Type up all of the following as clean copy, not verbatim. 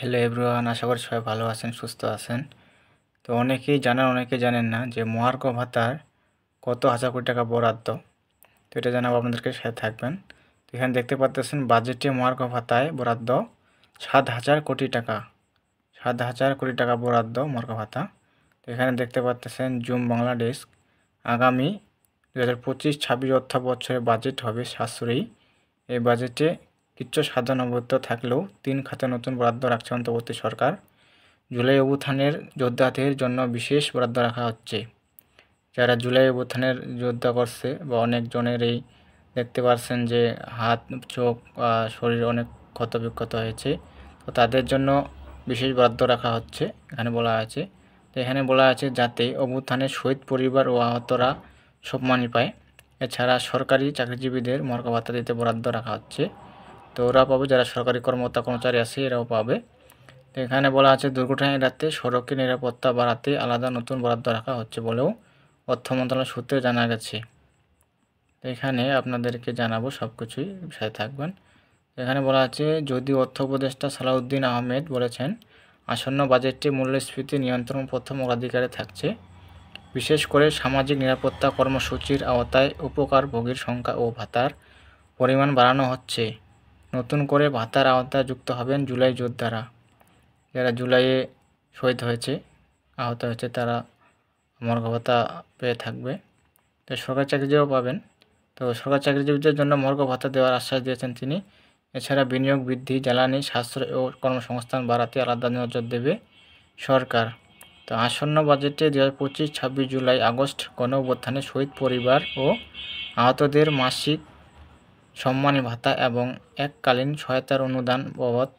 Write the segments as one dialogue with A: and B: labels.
A: Hello everyone, আশা করি সবাই ভালো আছেন, সুস্থ আছেন। তো অনেকেই জানেন, অনেকে জানেন না যে মহার্ঘ ভাতার কত হাজার কোটি টাকা বরাদ্দ। তো এটা জানাবো আপনাদেরকে, সাথে থাকবেন। তো এখানে দেখতে পাচ্ছেন বাজেটে মহার্ঘ ভাতায় বরাদ্দ 7,000 কোটি টাকা। 7,000 কোটি টাকা বরাদ্দ মহার্ঘ ভাতা। তো এখানে দেখতে পাচ্ছেন জুম বাংলা ডেস্ক, আগামী 2025-26 অর্থ বছরের বাজেট হবে সাশ্রয়ী। এই বাজেটে কিছু সাধারণবদ্ধ থাকলেও 3 খাতে নতুন বরাদ্দ রাখছে অন্তর্বর্তী সরকার। জুলাই অভ্যুত্থানের যোদ্ধাদের জন্য বিশেষ বরাদ্দ রাখা হচ্ছে। যারা জুলাই অভ্যুত্থানের যোদ্ধা করছে বা অনেকজনের এই দেখতে পাচ্ছেন যে হাত, চোখ, শরীর অনেক ক্ষতবিক্ষত হয়েছে, তো তাদের জন্য বিশেষ বরাদ্দ রাখা হচ্ছে এখানে বলা আছে। তো এখানে বলা আছে যাতে অভ্যুত্থানের শহীদ পরিবার ও আহতরা সম্মানী পায়। এছাড়া সরকারি চাকরিজীবীদের মহার্ঘ ভাতা দিতে বরাদ্দ রাখা হচ্ছে। তো ওরা পাবে, যারা সরকারি কর্মকর্তা কর্মচারী আছে এরাও পাবে। তো এখানে বলা আছে দুর্ঘটনা এড়াতে সড়কের নিরাপত্তা বাড়াতে আলাদা নতুন বরাদ্দ রাখা হচ্ছে বলেও অর্থ মন্ত্রণালয় সূত্রে জানা গেছে। তো এখানে আপনাদেরকে জানাবো সব কিছুই, সাথে থাকবেন। এখানে বলা আছে যদিও অর্থ উপদেষ্টা সালাউদ্দিন আহমেদ বলেছেন আসন্ন বাজেটে মূল্যস্ফীতি নিয়ন্ত্রণ প্রথম অগ্রাধিকারে থাকছে। বিশেষ করে সামাজিক নিরাপত্তা কর্মসূচির আওতায় উপকারভোগীর সংখ্যা ও ভাতার পরিমাণ বাড়ানো হচ্ছে। নতুন করে ভাতার আওতায় যুক্ত হবেন জুলাই যোদ্ধারা। যারা জুলাইয়ে শহীদ হয়েছে, আহত হয়েছে, তারা মহার্ঘ ভাতা পেয়ে থাকবে। তো সরকারি চাকরিজীবীও পাবেন। তো সরকারি চাকরিজীবীদের জন্য মহার্ঘ ভাতা দেওয়ার আশ্বাস দিয়েছেন তিনি। এছাড়া বিনিয়োগ বৃদ্ধি, জ্বালানি সাশ্রয় ও কর্মসংস্থান বাড়াতে আলাদা নজর দেবে সরকার। তো আসন্ন বাজেটে 2025-26 জুলাই আগস্ট গণঅভ্যুত্থানে শহীদ পরিবার ও আহতদের মাসিক সম্মানী ভাতা এবং এককালীন সহায়তার অনুদান বাবদ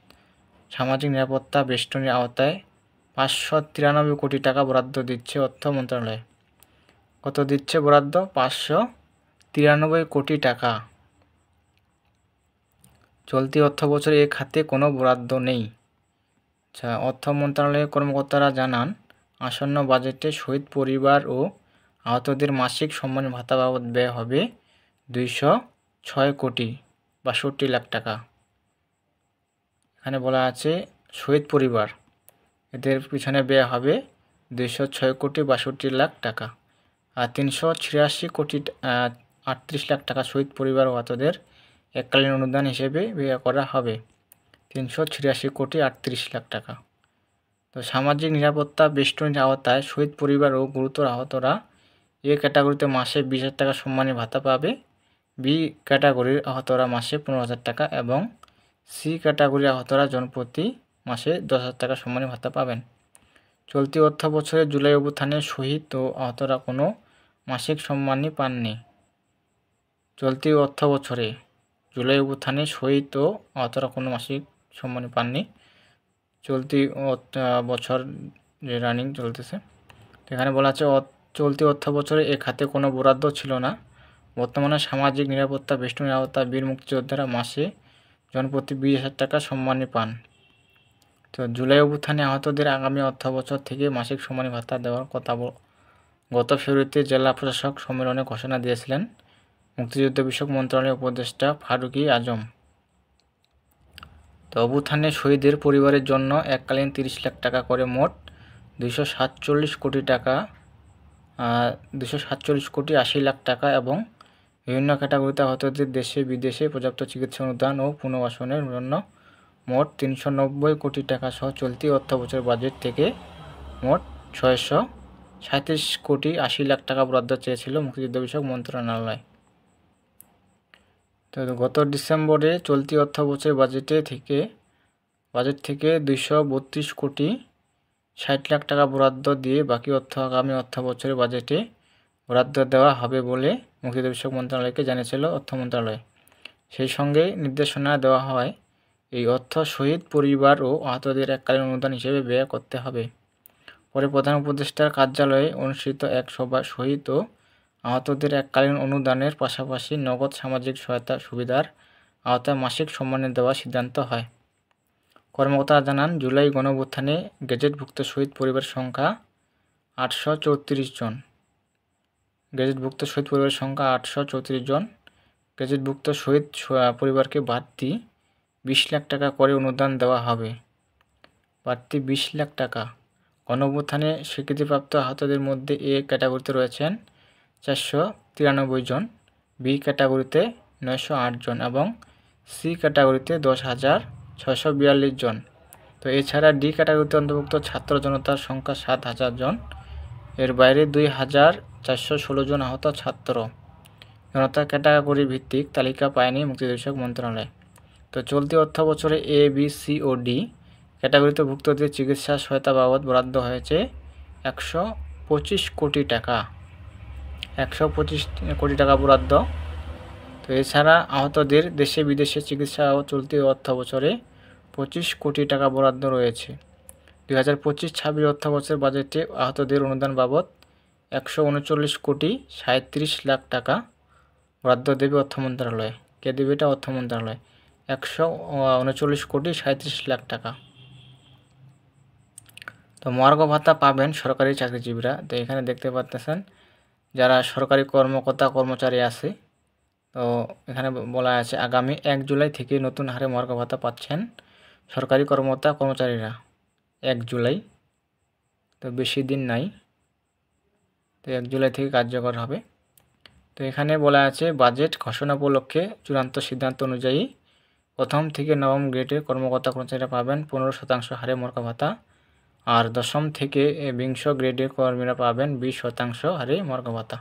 A: সামাজিক নিরাপত্তা বেষ্টনীর আওতায় 593 কোটি টাকা বরাদ্দ দিচ্ছে অর্থ মন্ত্রণালয়। কত দিচ্ছে বরাদ্দ? 593 কোটি টাকা। চলতি অর্থ বছরে এ খাতে কোনো বরাদ্দ নেই। আচ্ছা, অর্থ মন্ত্রণালয়ের কর্মকর্তারা জানান আসন্ন বাজেটে শহীদ পরিবার ও আহতদের মাসিক সম্মানী ভাতা বাবদ ব্যয় হবে 206 কোটি 62 লাখ টাকা। এখানে বলা আছে শহীদ পরিবার, এদের পিছনে ব্যয় হবে 206 কোটি 62 লাখ টাকা। আর 386 কোটি 38 লাখ টাকা শহীদ পরিবার ও আহতদের এককালীন অনুদান হিসেবে ব্যয় করা হবে। 386 কোটি 38 লাখ টাকা। তো সামাজিক নিরাপত্তা বেষ্টনীর আওতায় শহীদ পরিবার ও গুরুতর আহতরা এ ক্যাটাগরিতে মাসে 20,000 টাকা সম্মানী ভাতা পাবে। বি ক্যাটাগরির আহতরা মাসে 15,000 টাকা এবং সি ক্যাটাগরির আহতরা জনপ্রতি মাসে 10,000 টাকা সম্মানী ভাতা পাবেন। চলতি অর্থ বছরে জুলাই অভ্যুত্থানে শহীদ ও আহতরা কোনো মাসিক সম্মানী পাননি। চলতি অর্থ বছরে জুলাই অভ্যুত্থানে শহীদ ও আহতরা কোনো মাসিক সম্মানী পাননি। চলতি বছর যে রানিং চলতেছে, এখানে বলা আছে চলতি অর্থ বছরে এ খাতে কোনো বরাদ্দ ছিল না। বর্তমানে সামাজিক নিরাপত্তা বেষ্টনীর আওতায় বীর মুক্তিযোদ্ধারা মাসে জনপ্রতি 20,000 টাকা সম্মানী পান। তো জুলাই অভ্যুত্থানে আহতদের আগামী অর্থ বছর থেকে মাসিক সম্মানী ভাতা দেওয়ার কথা গত ফেব্রুয়ারিতে জেলা প্রশাসক সম্মেলনে ঘোষণা দিয়েছিলেন মুক্তিযুদ্ধ বিষয়ক মন্ত্রণালয়ের উপদেষ্টা ফারুকী আজম। তো অভ্যুত্থানে শহীদের পরিবারের জন্য এককালীন 30 লাখ টাকা করে মোট 247 কোটি টাকা 247 কোটি 80 লাখ টাকা এবং বিভিন্ন ক্যাটাগরিতে আহতদের দেশে বিদেশে পর্যাপ্ত চিকিৎসা অনুদান ও পুনর্বাসনের জন্য মোট 390 কোটি টাকা সহ চলতি অর্থ বছরের বাজেট থেকে মোট 637 কোটি 80 লাখ টাকা বরাদ্দ চেয়েছিল মুক্তিযুদ্ধ বিষয়ক মন্ত্রণালয়। তো গত ডিসেম্বরে চলতি অর্থ বছরের বাজেট থেকে 232 কোটি 60 লাখ টাকা বরাদ্দ দিয়ে বাকি অর্থ আগামী অর্থ বছরের বাজেটে বরাদ্দ দেওয়া হবে বলে মুক্তিযুদ্ধ বিষয়ক মন্ত্রণালয়কে জানিয়েছিল অর্থ মন্ত্রণালয়। সেই সঙ্গে নির্দেশনা দেওয়া হয় এই অর্থ শহীদ পরিবার ও আহতদের এককালীন অনুদান হিসেবে ব্যয় করতে হবে। পরে প্রধান উপদেষ্টার কার্যালয়ে অনুষ্ঠিত এক সভায় শহীদ ও আহতদের এককালীন অনুদানের পাশাপাশি নগদ সামাজিক সহায়তা সুবিধার আওতায় মাসিক সম্মানী দেওয়ার সিদ্ধান্ত হয়। কর্মকর্তারা জানান জুলাই গণঅভ্যুত্থানে গেজেটভুক্ত শহীদ পরিবারের সংখ্যা 834 জন। গেজেটভুক্ত শহীদ পরিবারের সংখ্যা 834 জন। গেজেটভুক্ত শহীদ পরিবারকে বাড়তি 20 লাখ টাকা করে অনুদান দেওয়া হবে। বাড়তি 20 লাখ টাকা। গণঅভ্যুত্থানে স্বীকৃতিপ্রাপ্ত আহতদের মধ্যে এ ক্যাটাগরিতে রয়েছেন 493 জন, বি ক্যাটাগরিতে 908 জন এবং সি ক্যাটাগরিতে 10,642 জন। তো এছাড়া ডি ক্যাটাগরিতে অন্তর্ভুক্ত ছাত্র জনতার সংখ্যা 7,000 জন। এর বাইরে 2,416 জন আহত ছাত্র। জনতা ক্যাটাগরি ভিত্তিক তালিকা পায়নি মুক্তিযুদ্ধ মন্ত্রণালয়। তো চলতি অর্থ বছরে এ, বি, সি ও ডি ক্যাটাগরিতে ভুক্তদের চিকিৎসা সহায়তা বাবদ বরাদ্দ হয়েছে 125 কোটি টাকা। 125 কোটি টাকা বরাদ্দ। তো এছাড়া আহতদের দেশে বিদেশে চিকিৎসা ও চলতি অর্থ বছরে 25 কোটি টাকা বরাদ্দ রয়েছে। 2025-26 অর্থ বছর বাজেটে আহতদের অনুদান বাবদ 139 কোটি 37 লাখ টাকা বরাদ্দ দেবে অর্থ মন্ত্রণালয়। কে দেবে এটা? অর্থ মন্ত্রণালয়। 139 কোটি 37 লাখ টাকা। তো মহার্ঘ ভাতা পাবেন সরকারি চাকরিজীবীরা। তো এখানে দেখতে পাচ্ছেন যারা সরকারি কর্মকর্তা কর্মচারী আছে, তো এখানে বলা আছে আগামী 1 জুলাই থেকে নতুন হারে মহার্ঘ ভাতা পাচ্ছেন সরকারি কর্মকর্তা কর্মচারীরা। 1 জুলাই, তো বেশি দিন নাই, তো 1 জুলাই থেকে কার্যকর হবে। তো এখানে বলা আছে বাজেট ঘোষণা উপলক্ষে চূড়ান্ত সিদ্ধান্ত অনুযায়ী প্রথম থেকে নবম গ্রেডের কর্মকর্তা কর্মচারীরা পাবেন 15% হারে মহার্ঘ ভাতা, আর দশম থেকে 20 গ্রেডের কর্মীরা পাবেন 20% হারে মহার্ঘ ভাতা।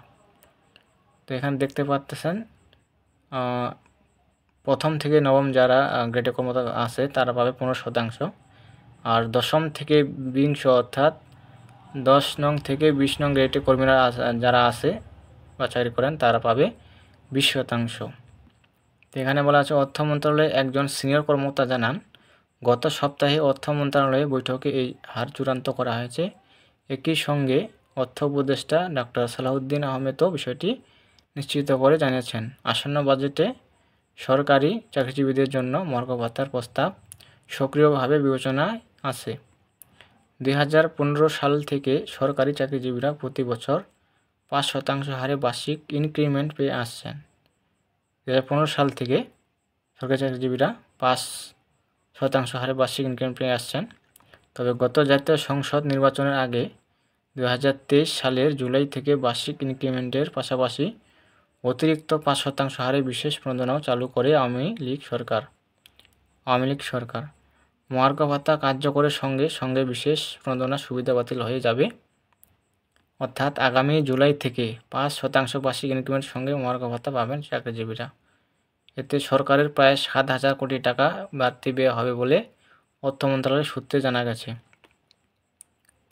A: তো এখানে দেখতে পাচ্ছেন প্রথম থেকে নবম যারা গ্রেডের কর্মকর্তা আছে তারা পাবে 15%, আর দশম থেকে 20 অর্থাৎ 10 নং থেকে 20 নং গ্রেডের কর্মীরা যারা আছে বা চাকরি করেন তারা পাবে 20%। তো এখানে বলা আছে অর্থ মন্ত্রণালয়ে একজন সিনিয়র কর্মকর্তা জানান, গত সপ্তাহে অর্থ মন্ত্রণালয়ে বৈঠকে এই হার চূড়ান্ত করা হয়েছে। একই সঙ্গে অর্থ উপদেষ্টা ডক্টর সালাউদ্দিন আহমেদও বিষয়টি নিশ্চিত করে জানিয়েছেন, আসন্ন বাজেটে সরকারি চাকরিজীবীদের জন্য মহার্ঘ ভাতার প্রস্তাব সক্রিয়ভাবে বিবেচনায় আছে। 2015 সাল থেকে সরকারি চাকরিজীবীরা প্রতি বছর 5% হারে বার্ষিক ইনক্রিমেন্ট পেয়ে আসছেন। 2015 সাল থেকে সরকারি চাকরিজীবীরা 5% হারে বার্ষিক ইনক্রিমেন্ট পেয়ে আসছেন। তবে গত জাতীয় সংসদ নির্বাচনের আগে 2023 সালের জুলাই থেকে বার্ষিক ইনক্রিমেন্টের পাশাপাশি অতিরিক্ত 5% হারে বিশেষ প্রণোদনাও চালু করে আওয়ামী লীগ সরকার। মহার্ঘ ভাতা কার্যকরের সঙ্গে সঙ্গে বিশেষ প্রণোদনার সুবিধা বাতিল হয়ে যাবে, অর্থাৎ আগামী জুলাই থেকে 5% বার্ষিক ইনক্রিমেন্টের সঙ্গে মহার্ঘ ভাতা পাবেন চাকরিজীবীরা। এতে সরকারের প্রায় 7,000 কোটি টাকা বাড়তি ব্যয় হবে বলে অর্থ মন্ত্রণালয়ের সূত্রে জানা গেছে।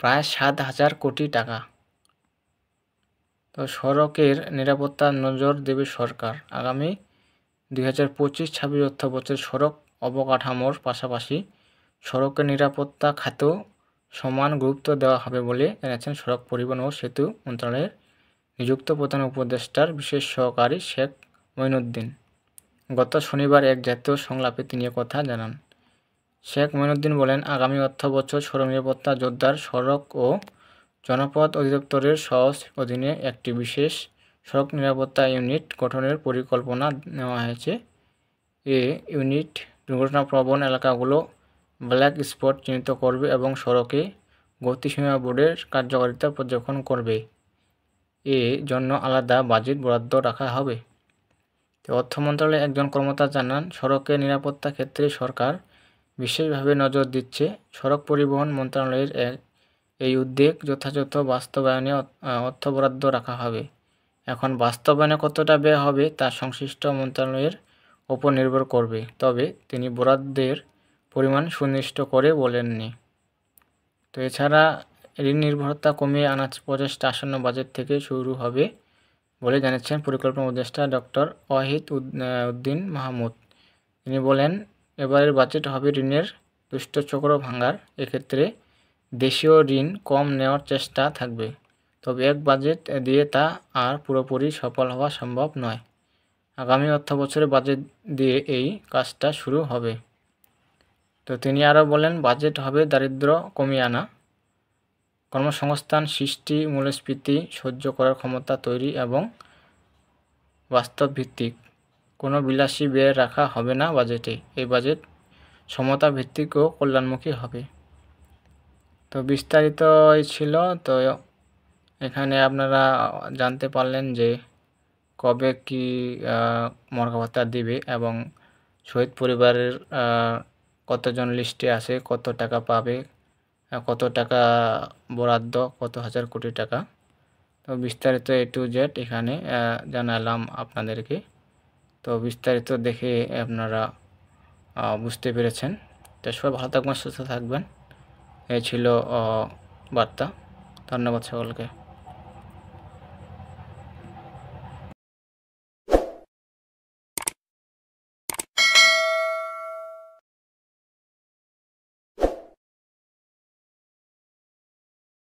A: প্রায় 7,000 কোটি টাকা। তো সড়কের নিরাপত্তার নজর দেবে সরকার। আগামী 2025-26 অর্থ বছর সড়ক অবকাঠামোর পাশাপাশি সড়কের নিরাপত্তা খাতেও সমান গুরুত্ব দেওয়া হবে বলে জানিয়েছেন সড়ক পরিবহন ও সেতু মন্ত্রণালয়ের নিযুক্ত প্রধান উপদেষ্টার বিশেষ সহকারী শেখ মঈনুদ্দিন। গত শনিবার এক জাতীয় সংলাপে তিনি কথা জানান। শেখ মঈনুদ্দিন বলেন, আগামী অর্থ বছর সড়ক নিরাপত্তা জোরদার সড়ক ও জনপথ অধিদপ্তরের সহজ অধীনে একটি বিশেষ সড়ক নিরাপত্তা ইউনিট গঠনের পরিকল্পনা নেওয়া হয়েছে। এ ইউনিট দুর্ঘটনাপ্রবণ এলাকাগুলো ব্ল্যাক স্পট চিহ্নিত করবে এবং সড়কে গতিসীমা বোর্ডের কার্যকারিতা পর্যবেক্ষণ করবে। এ জন্য আলাদা বাজেট বরাদ্দ রাখা হবে। তো অর্থ মন্ত্রণালয়ের একজন কর্মকর্তা জানান, সড়কের নিরাপত্তা ক্ষেত্রে সরকার বিশেষভাবে নজর দিচ্ছে। সড়ক পরিবহন মন্ত্রণালয়ের এই উদ্যোগ যথাযথ বাস্তবায়নে অর্থ বরাদ্দ রাখা হবে। এখন বাস্তবায়নে কতটা ব্যয় হবে তা সংশ্লিষ্ট মন্ত্রণালয়ের ওপর নির্ভর করবে, তবে তিনি বরাদ্দের পরিমাণ সুনির্দিষ্ট করে বলেননি। তো এছাড়া ঋণ নির্ভরতা কমিয়ে আনার প্রচেষ্টা আসন্ন বাজেট থেকে শুরু হবে বলে জানিয়েছেন পরিকল্পনা উপদেষ্টা ডক্টর ওয়াহিদ উদ্দিন মাহমুদ। তিনি বলেন, এবারের বাজেট হবে ঋণের দুষ্টচক্র ভাঙার। এক্ষেত্রে দেশীয় ঋণ কম নেওয়ার চেষ্টা থাকবে, তবে এক বাজেট দিয়ে তা আর পুরোপুরি সফল হওয়া সম্ভব নয়। আগামী অর্থ বছরে বাজেট দিয়ে এই কাজটা শুরু হবে। তো তিনি আরও বলেন, বাজেট হবে দারিদ্র্য কমিয়ে আনা, কর্মসংস্থান সৃষ্টি, মূল্যস্ফীতি সহ্য করার ক্ষমতা তৈরি এবং বাস্তবভিত্তিক। কোনো বিলাসী ব্যয় রাখা হবে না বাজেটে। এই বাজেট সমতা ভিত্তিক ও কল্যাণমুখী হবে। তো বিস্তারিত এই ছিল। তো এখানে আপনারা জানতে পারলেন যে কবে কি মর্গা ভাতা দিবে এবং শহীদ পরিবারের কতজন লিস্টে আছে, কত টাকা পাবে, কত টাকা বরাদ্দ, কত হাজার কোটি টাকা। তো বিস্তারিত A to Z এখানে জানালাম আপনাদেরকে। তো বিস্তারিত দেখে আপনারা বুঝতে পেরেছেন। তো সবাই ভালো থাকবেন, সুস্থ থাকবেন। এই ছিল বার্তা। ধন্যবাদ সকলকে।